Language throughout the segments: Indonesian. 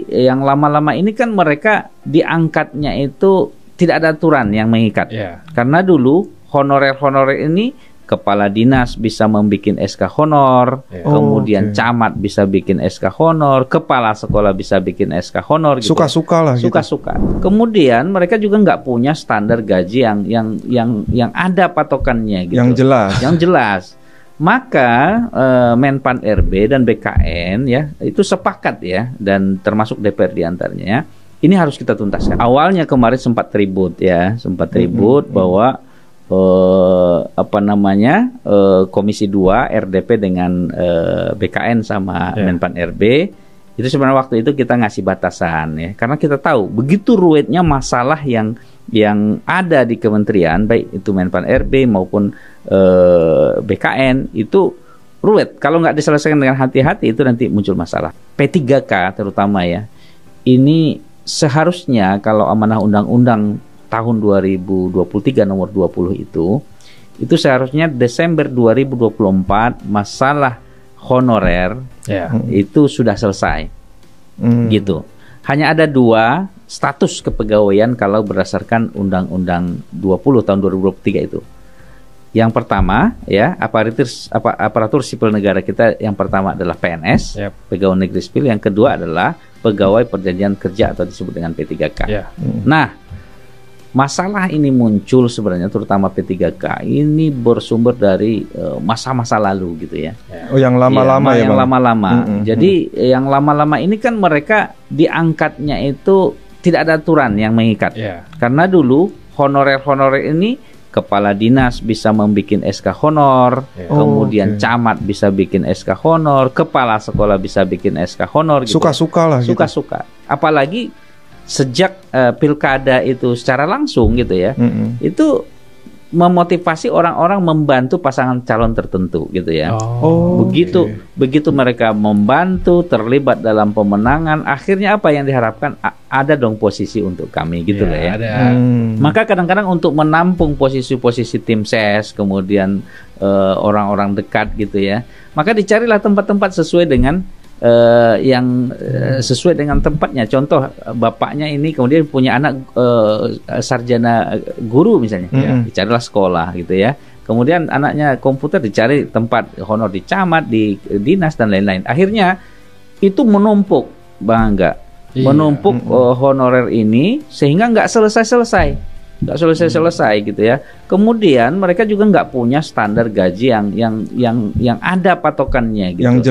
Yang lama-lama ini kan mereka diangkatnya itu tidak ada aturan yang mengikat. Karena dulu honorer-honorer ini kepala dinas bisa membuat SK honor, kemudian camat bisa bikin SK honor, kepala sekolah bisa bikin SK honor. Suka-suka lah. Suka-suka. Kemudian mereka juga nggak punya standar gaji yang ada patokannya gitu. Yang jelas. Maka Menpan RB dan BKN ya itu sepakat ya, dan termasuk DPR diantaranya. Ini harus kita tuntaskan. Awalnya kemarin sempat ribut bahwa Komisi 2 RDP dengan BKN sama Menpan RB itu sebenarnya waktu itu kita ngasih batasan ya, karena kita tahu begitu ruwetnya masalah yang ada di kementerian, baik itu Menpan RB maupun BKN, itu ruwet. Kalau nggak diselesaikan dengan hati-hati itu nanti muncul masalah. P3K terutama ya, ini seharusnya kalau amanah undang-undang tahun 2023 nomor 20 itu seharusnya Desember 2024 masalah honorer itu sudah selesai. Gitu. Hanya ada 2 status kepegawaian kalau berdasarkan Undang-Undang 20 tahun 2023 itu. Yang pertama ya, aparatur sipil negara kita yang pertama adalah PNS, pegawai negeri sipil. Yang kedua adalah pegawai perjanjian kerja atau disebut dengan P3K. Nah, masalah ini muncul sebenarnya terutama P3K ini bersumber dari masa-masa lalu gitu ya. Yang lama-lama ya, yang lama-lama. Jadi yang lama-lama ini kan mereka diangkatnya itu tidak ada aturan yang mengikat. Karena dulu honorer-honorer ini kepala dinas bisa membuat SK honor, kemudian camat bisa bikin SK honor, kepala sekolah bisa bikin SK honor. Suka-suka lah. Suka-suka. Apalagi sejak pilkada itu secara langsung gitu ya, itu memotivasi orang-orang membantu pasangan calon tertentu gitu ya. Begitu mereka membantu, terlibat dalam pemenangan, akhirnya apa yang diharapkan? Ada dong posisi untuk kami gitu lah ya. Maka kadang-kadang untuk menampung posisi-posisi tim ses, kemudian orang-orang dekat gitu ya, maka dicarilah tempat-tempat sesuai dengan sesuai dengan tempatnya. Contoh, bapaknya ini kemudian punya anak sarjana guru misalnya, dicarilah sekolah gitu ya. Kemudian anaknya komputer, dicari tempat honor di camat, di dinas dan lain-lain. Akhirnya itu menumpuk, Bang Angga, menumpuk honorer ini sehingga nggak selesai gitu ya. Kemudian mereka juga nggak punya standar gaji yang ada patokannya gitu. Yang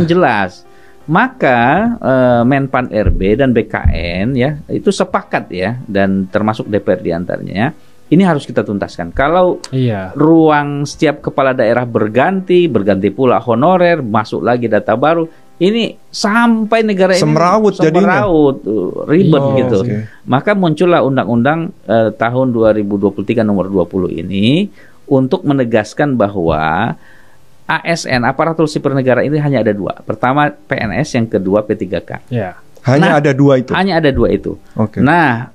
jelas. Maka Menpan RB dan BKN ya itu sepakat ya, dan termasuk DPR diantaranya. Ini harus kita tuntaskan. Kalau ruang setiap kepala daerah berganti pula honorer, masuk lagi data baru, ini sampai negara ini semeraut ribet gitu. Maka muncullah Undang-Undang tahun 2023 nomor 20 ini untuk menegaskan bahwa ASN, aparatur sipil negara ini hanya ada 2. Pertama PNS, yang kedua P3K. Hanya ada 2 itu. Hanya ada 2 itu. Nah,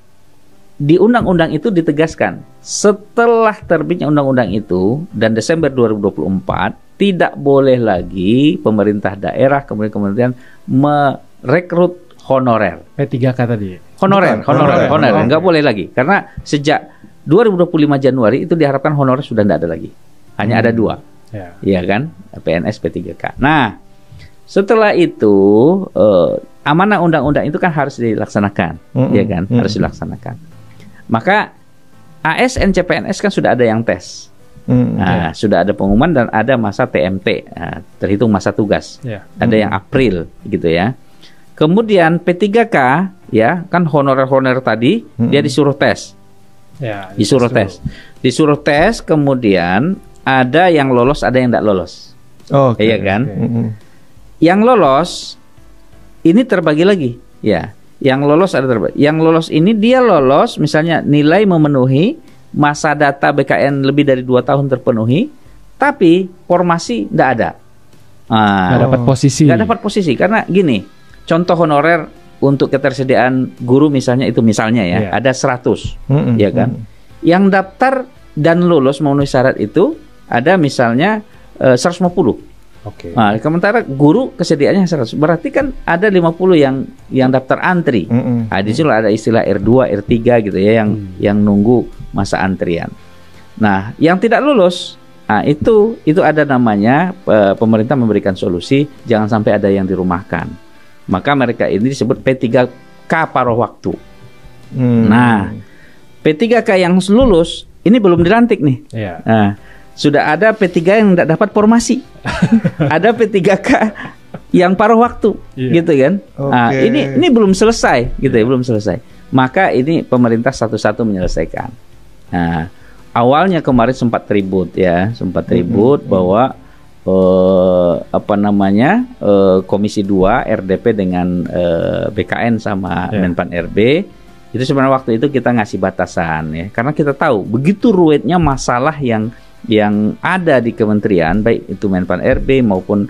di undang-undang itu ditegaskan setelah terbitnya undang-undang itu dan Desember 2024 tidak boleh lagi pemerintah daerah kemudian merekrut honorer. P3K tadi. Honorer, nggak boleh lagi, karena sejak 2025 Januari itu diharapkan honorer sudah tidak ada lagi. Hanya ada 2. Iya kan? PNS, P3K. Nah, setelah itu amanah undang-undang itu kan harus dilaksanakan, ya kan? Harus dilaksanakan. Maka ASN CPNS kan sudah ada yang tes. Sudah ada pengumuman dan ada masa TMT, terhitung masa tugas. Ada yang April gitu ya. Kemudian P3K ya kan honorer tadi dia disuruh tes. Disuruh tes, kemudian ada yang lolos, ada yang tidak lolos. Iya kan? Yang lolos ini terbagi lagi, ya. Yang lolos ada terbagi. Yang lolos ini dia lolos misalnya nilai memenuhi, masa data BKN lebih dari 2 tahun terpenuhi, tapi formasi tidak ada. Nggak dapat posisi. Nggak dapat posisi karena gini. Contoh honorer untuk ketersediaan guru misalnya itu ya, ada 100, ya kan? Yang daftar dan lulus memenuhi syarat itu ada misalnya 150. Oke. Nah, sementara guru kesediaannya 100. Berarti kan ada 50 yang daftar antri. Nah, di situ ada istilah R2, R3 gitu ya yang nunggu masa antrian. Nah, yang tidak lulus, nah itu ada namanya pemerintah memberikan solusi jangan sampai ada yang dirumahkan. Maka mereka ini disebut P3K paruh waktu. Nah, P3K yang lulus ini belum dilantik nih. Iya. Nah, sudah ada P3 yang tidak dapat formasi. Ada P3K yang paruh waktu, gitu kan? Nah, ini belum selesai, gitu ya, belum selesai. Maka ini pemerintah satu-satu menyelesaikan. Nah, awalnya kemarin sempat ribut bahwa Komisi 2 RDP dengan BKN sama Menpan RB itu sebenarnya waktu itu kita ngasih batasan ya, karena kita tahu begitu ruwetnya masalah yang ada di kementerian, baik itu Menpan RB maupun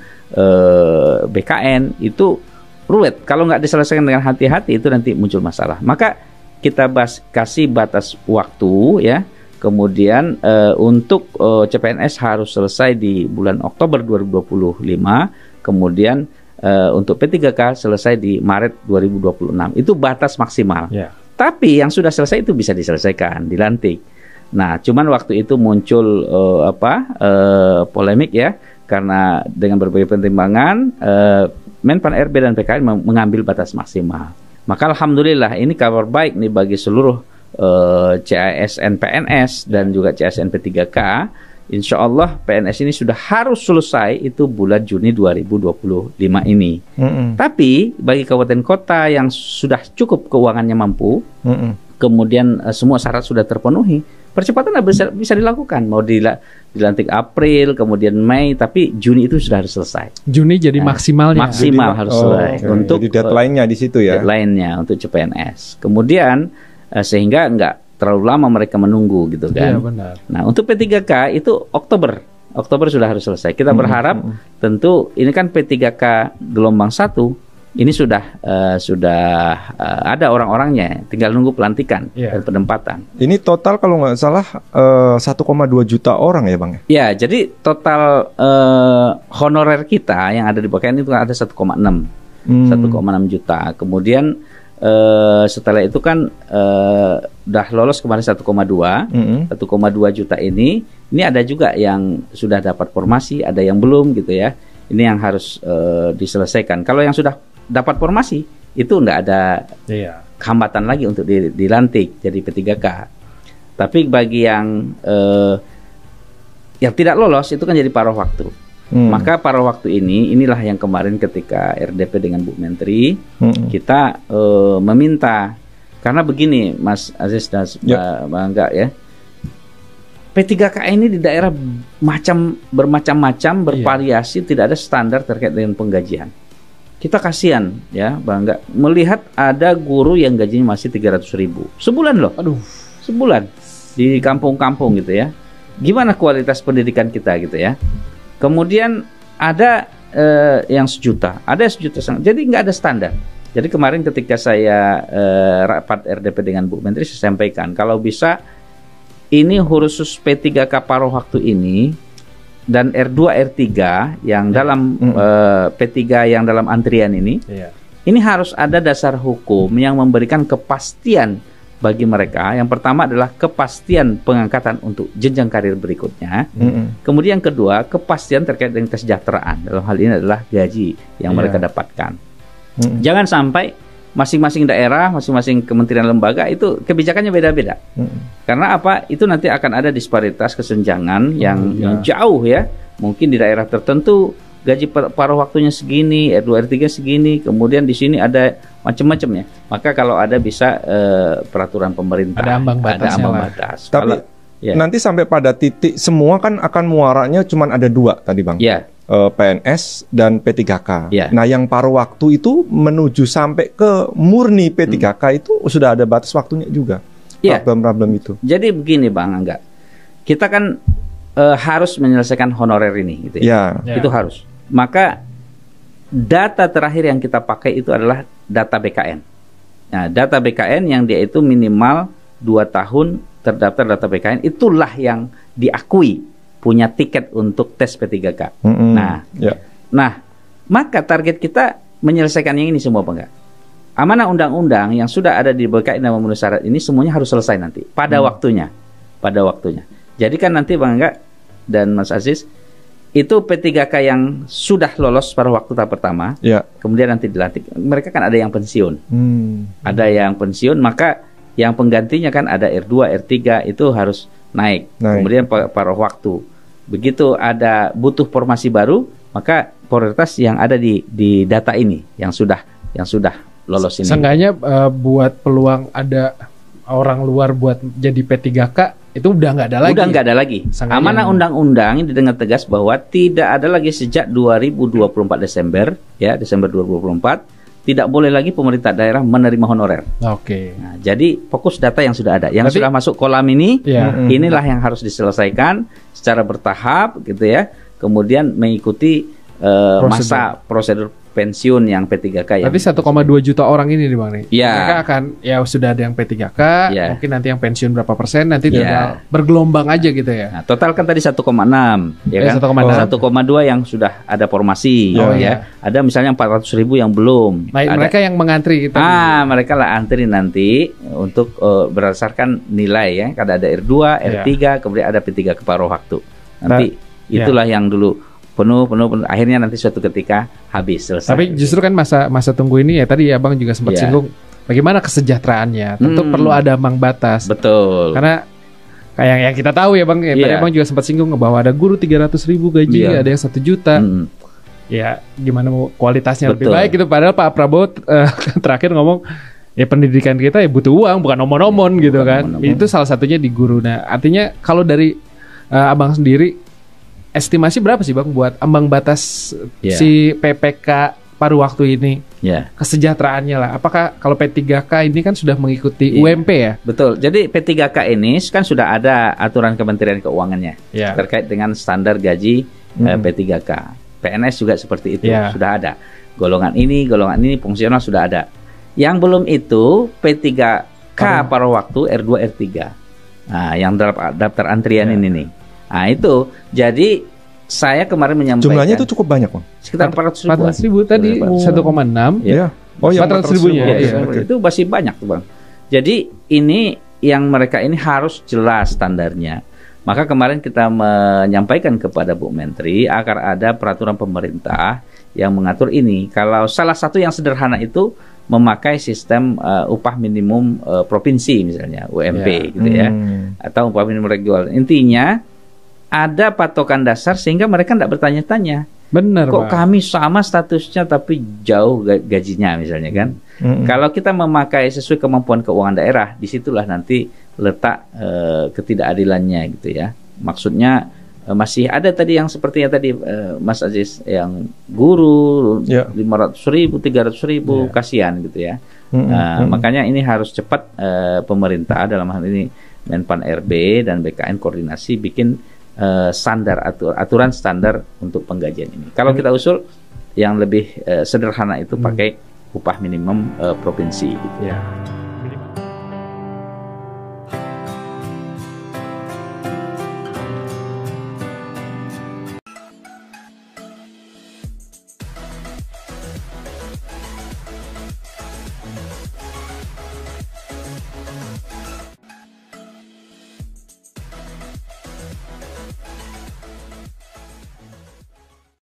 BKN, itu ruwet. Kalau nggak diselesaikan dengan hati-hati itu nanti muncul masalah. Maka kita kasih batas waktu ya. Kemudian untuk CPNS harus selesai di bulan Oktober 2025. Kemudian untuk P3K selesai di Maret 2026. Itu batas maksimal. Tapi yang sudah selesai itu bisa diselesaikan, dilantik. Nah, cuman waktu itu muncul polemik ya, karena dengan berbagai pertimbangan Menpan RB dan PKN mengambil batas maksimal. Maka alhamdulillah ini kabar baik nih bagi seluruh CASN PNS dan juga CASN P3K. Insya Allah PNS ini sudah harus selesai itu bulan Juni 2025 ini. Tapi bagi kabupaten kota yang sudah cukup keuangannya mampu, kemudian semua syarat sudah terpenuhi, percepatan bisa dilakukan. Mau dilantik April, kemudian Mei, tapi Juni itu sudah harus selesai. Juni jadi maksimalnya. Maksimal harus selesai. Untuk jadi deadline-nya di situ ya. Deadline-nya untuk CPNS. Kemudian sehingga nggak terlalu lama mereka menunggu gitu kan. Iya, benar. Nah, untuk P3K itu Oktober sudah harus selesai. Kita berharap tentu ini kan P3K gelombang 1 ini sudah ada orang-orangnya, tinggal nunggu pelantikan dan penempatan. Ini total kalau nggak salah 1,2 juta orang ya Bang? Ya, jadi total honorer kita yang ada di BKN itu ada 1,6 juta. Kemudian setelah itu kan udah lolos kemarin 1,2 juta ini ada juga yang sudah dapat formasi, ada yang belum gitu ya. Ini yang harus diselesaikan. Kalau yang sudah dapat formasi itu enggak ada hambatan lagi untuk dilantik jadi P3K. Tapi bagi yang tidak lolos itu kan jadi paruh waktu. Maka paruh waktu inilah yang kemarin ketika RDP dengan Bu Menteri kita meminta, karena begini Mas Aziz dan Bang Angga ya, P3K ini di daerah bermacam-macam, bervariasi, tidak ada standar terkait dengan penggajian. Kita kasihan ya Bang Angga melihat ada guru yang gajinya masih 300.000 sebulan loh. Aduh, sebulan di kampung-kampung gitu ya. Gimana kualitas pendidikan kita gitu ya? Kemudian ada yang sejuta, ada sejuta. Jadi nggak ada standar. Jadi kemarin ketika saya rapat RDP dengan Bu Menteri, saya sampaikan kalau bisa ini khusus P3K paruh waktu ini dan R2, R3 yang dalam P3 yang dalam antrian ini, ini harus ada dasar hukum yang memberikan kepastian bagi mereka. Yang pertama adalah kepastian pengangkatan untuk jenjang karir berikutnya. Kemudian yang kedua, kepastian terkait dengan kesejahteraan. Dalam hal ini adalah gaji yang mereka dapatkan. Jangan sampai masing-masing daerah, masing-masing kementerian lembaga itu kebijakannya beda-beda. Karena apa? Itu nanti akan ada disparitas kesenjangan yang jauh ya. Mungkin di daerah tertentu gaji paruh waktunya segini, R2, R3 segini, kemudian di sini ada macam-macamnya. Maka kalau ada bisa peraturan pemerintah, ada ambang batas. Tapi nanti sampai pada titik semua kan akan muaranya cuma ada 2 tadi Bang. PNS dan P3K. Nah, yang paruh waktu itu menuju sampai ke murni P3K itu sudah ada batas waktunya juga. Problem itu. Jadi begini Bang Angga, kita kan harus menyelesaikan honorer ini gitu ya. Itu harus. Maka data terakhir yang kita pakai itu adalah data BKN. Nah, data BKN yang dia itu minimal 2 tahun terdaftar data BKN, itulah yang diakui punya tiket untuk tes P3K. Nah, Nah, maka target kita menyelesaikan yang ini semua, Pak enggak? Amanah undang-undang yang sudah ada di BKN dan memenuhi syarat ini semuanya harus selesai nanti pada waktunya. Pada waktunya. Jadi kan nanti Bang Angga dan Mas Aziz, itu P3K yang sudah lolos pada waktu tahap pertama, kemudian nanti dilantik. Mereka kan ada yang pensiun. Ada yang pensiun, maka yang penggantinya kan ada R2, R3 itu harus naik. Kemudian paruh waktu. Begitu ada butuh formasi baru, maka prioritas yang ada di data ini yang sudah lolos ini. Seenggaknya buat peluang ada orang luar buat jadi P3K itu udah nggak ada lagi. Udah nggak ada lagi. Amanah undang-undang ini didengar tegas bahwa tidak ada lagi sejak 2024 Desember 2024 tidak boleh lagi pemerintah daerah menerima honorer. Oke. Nah, jadi fokus data yang sudah ada, yang sudah masuk kolam ini, inilah yang harus diselesaikan secara bertahap, gitu ya. Kemudian mengikuti masa prosedur pensiun yang P3K yang. Berarti 1,2 juta orang ini nih Bang nih. Mereka akan sudah ada yang P3K, mungkin nanti yang pensiun berapa persen nanti tinggal bergelombang aja gitu ya. Nah, total kan tadi 1,6 ya kan. 1,2 yang sudah ada formasi Ada misalnya 400.000 yang belum. Nah, mereka yang mengantri gitu. Mereka lah antri nanti untuk berdasarkan nilai ya. Kada ada R2, R3, kemudian ada P3 ke paruh waktu. Nanti itulah yang dulu penuh, akhirnya nanti suatu ketika habis, selesai. Tapi justru kan masa tunggu ini ya tadi Abang juga sempat singgung bagaimana kesejahteraannya. Tentu perlu ada ambang batas. Betul. Karena kayak yang kita tahu ya Bang, tadi Abang juga sempat singgung bahwa ada guru 300.000 gaji, ada yang 1 juta. Ya gimana mau kualitasnya lebih baik gitu. Padahal Pak Prabowo terakhir ngomong ya pendidikan kita ya butuh uang, bukan omon-omon gitu kan. Itu salah satunya di guru. Nah, artinya kalau dari Abang sendiri estimasi berapa sih Bang buat ambang batas si PPK paruh waktu ini? Kesejahteraannya lah. Apakah kalau P3K ini kan sudah mengikuti UMP ya? Betul. Jadi P3K ini kan sudah ada aturan Kementerian Keuangannya terkait dengan standar gaji P3K. PNS juga seperti itu, sudah ada. Golongan ini fungsional sudah ada. Yang belum itu P3K paruh waktu R2, R3. Nah, yang daftar antrian ini nih. Nah itu, jadi saya kemarin menyampaikan jumlahnya itu cukup banyak Bang. Sekitar 400.000 tadi 1,6 400.000-nya itu masih banyak tuh Bang. Jadi ini yang mereka ini harus jelas standarnya. Maka kemarin kita menyampaikan kepada Bu Menteri agar ada peraturan pemerintah yang mengatur ini. Kalau salah satu yang sederhana itu memakai sistem upah minimum provinsi misalnya UMP gitu ya, atau upah minimum regional. Intinya ada patokan dasar sehingga mereka tidak bertanya-tanya. Benar. Kok kami sama statusnya tapi jauh gajinya misalnya kan? Kalau kita memakai sesuai kemampuan keuangan daerah, disitulah nanti letak ketidakadilannya gitu ya. Maksudnya masih ada tadi yang sepertinya tadi Mas Aziz yang guru 500.000, 300.000 kasihan gitu ya. Makanya ini harus cepat pemerintah dalam hal ini Menpan RB dan BKN koordinasi bikin standar aturan standar untuk penggajian ini. Kalau kita usul yang lebih sederhana itu pakai upah minimum provinsi gitu.